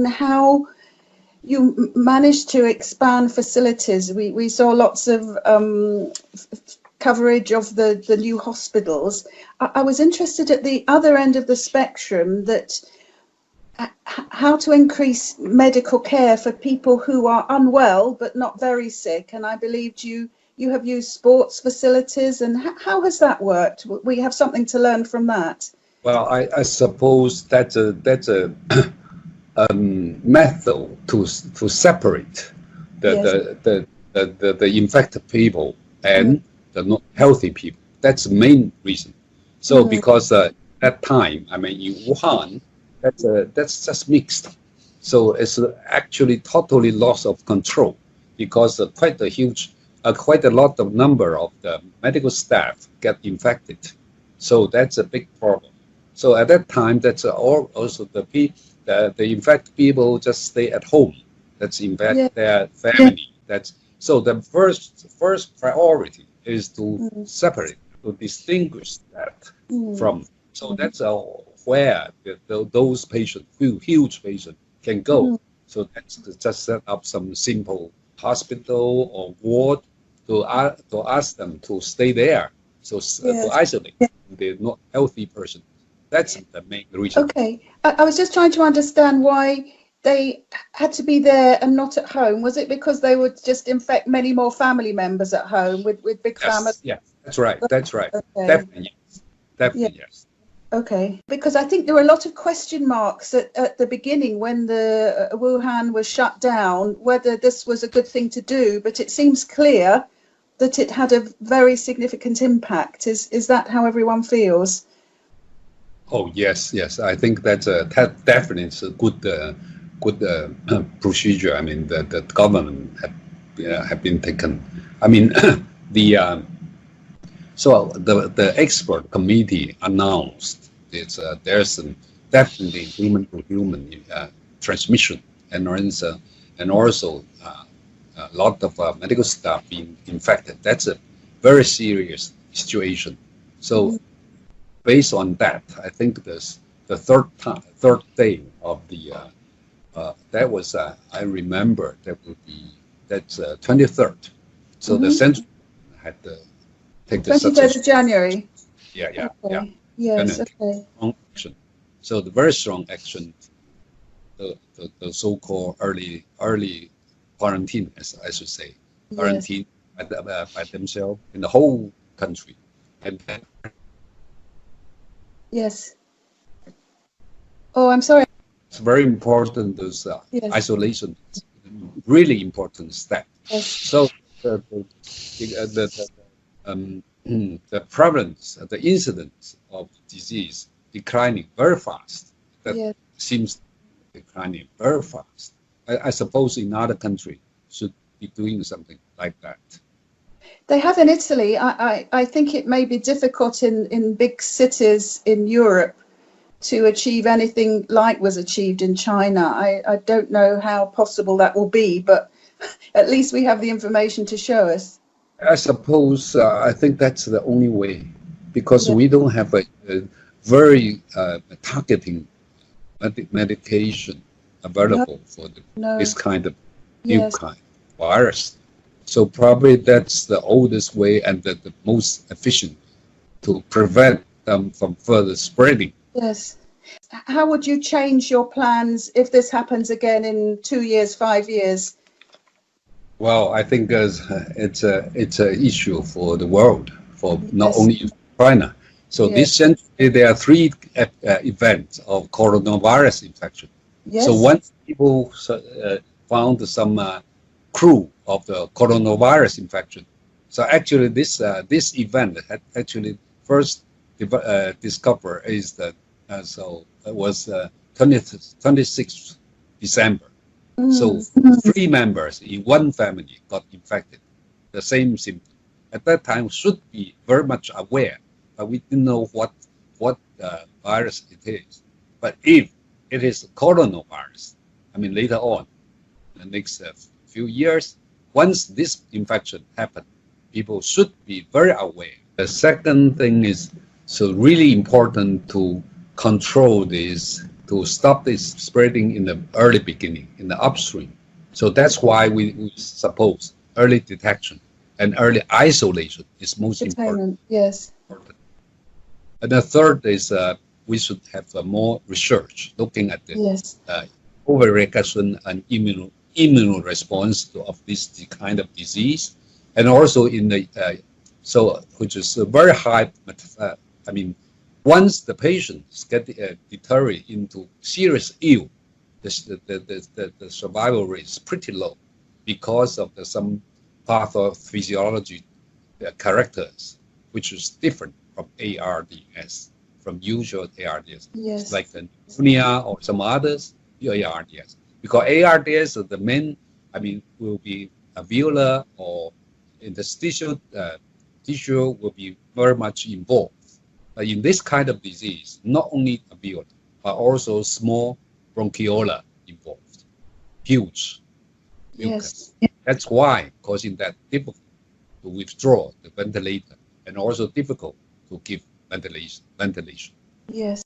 on how you managed to expand facilities. We saw lots of coverage of the new hospitals. I was interested at the other end of the spectrum, that how to increase medical care for people who are unwell but not very sick. And I believed you have used sports facilities. And how has that worked? We have something to learn from that. Well, I suppose that's a method to separate the infected people and the not healthy people. That's the main reason. So because at that time, I mean, in Wuhan, that's just mixed. So it's actually totally loss of control, because quite a lot of number of the medical staff get infected. So that's a big problem. So at that time, that's also the infected people just stay at home. That's infect their family. So the first priority is to separate, to distinguish that from. So that's where those patients, huge patients, can go. So that's just set up some simple hospital or ward to ask them to stay there. So to isolate the not healthy person. That's the main reason. Okay, I was just trying to understand why they had to be there and not at home. Was it because they would just infect many more family members at home with big families? Yes, that's right. Okay. Definitely yes. Okay, because I think there were a lot of question marks at the beginning when the Wuhan was shut down, whether this was a good thing to do, but it seems clear that it had a very significant impact. Is that how everyone feels? Oh yes. I think that's definitely a good procedure. I mean, the government have been taken. I mean, so the expert committee announced there's definitely human to human transmission, and also a lot of medical staff being infected. That's a very serious situation. So based on that, I think the third day of the that was I remember that's 23rd. So the central had to take the 23rd of January. Yeah. Yes. Okay. Action. So the very strong action, the so-called early quarantine, as I should say, quarantine by themselves in the whole country, and then. Yes. Oh, I'm sorry. It's very important. Those isolation, really important step. Yes. So the prevalence, the incidence of disease declining very fast. That seems declining very fast. I suppose in other countries should be doing something like that. They have in Italy. I think it may be difficult in big cities in Europe to achieve anything like was achieved in China. I don't know how possible that will be, but at least we have the information to show us. I suppose I think that's the only way, because we don't have a very targeting medication available for this kind of new kind of virus. So probably that's the oldest way and the most efficient to prevent them from further spreading. Yes. How would you change your plans if this happens again in 2 years, 5 years? Well, I think it's an issue for the world, for not only China. So this century, there are 3 events of coronavirus infection. Yes. So once people found some clue of the coronavirus infection, so actually this event had actually first discovered is that so it was 26th December. So 3 members in one family got infected, the same symptom. At that time, should be very much aware, but we didn't know what virus it is. But if it is coronavirus, I mean later on, the next few years, once this infection happened, people should be very aware. The second thing is so really important to control this, to stop this spreading in the early beginning, in the upstream. So that's why we suppose early detection and early isolation is most important. Yes. And the third is we should have more research looking at the Yes. overreaction and immune response of this kind of disease, and also in the which is a very high. I mean, once the patients get deteriorate into serious ill, the survival rate is pretty low because of some pathophysiology characters, which is different from ARDS, from usual ARDS, Yes. like the pneumonia or some others, ARDS. Because ARDS, the main, will be alveolar or interstitial tissue will be very much involved. But in this kind of disease, not only alveolar, but also small bronchiola involved, huge mucus. Yes. That's why causing that difficult to withdraw the ventilator and also difficult to give ventilation. Yes.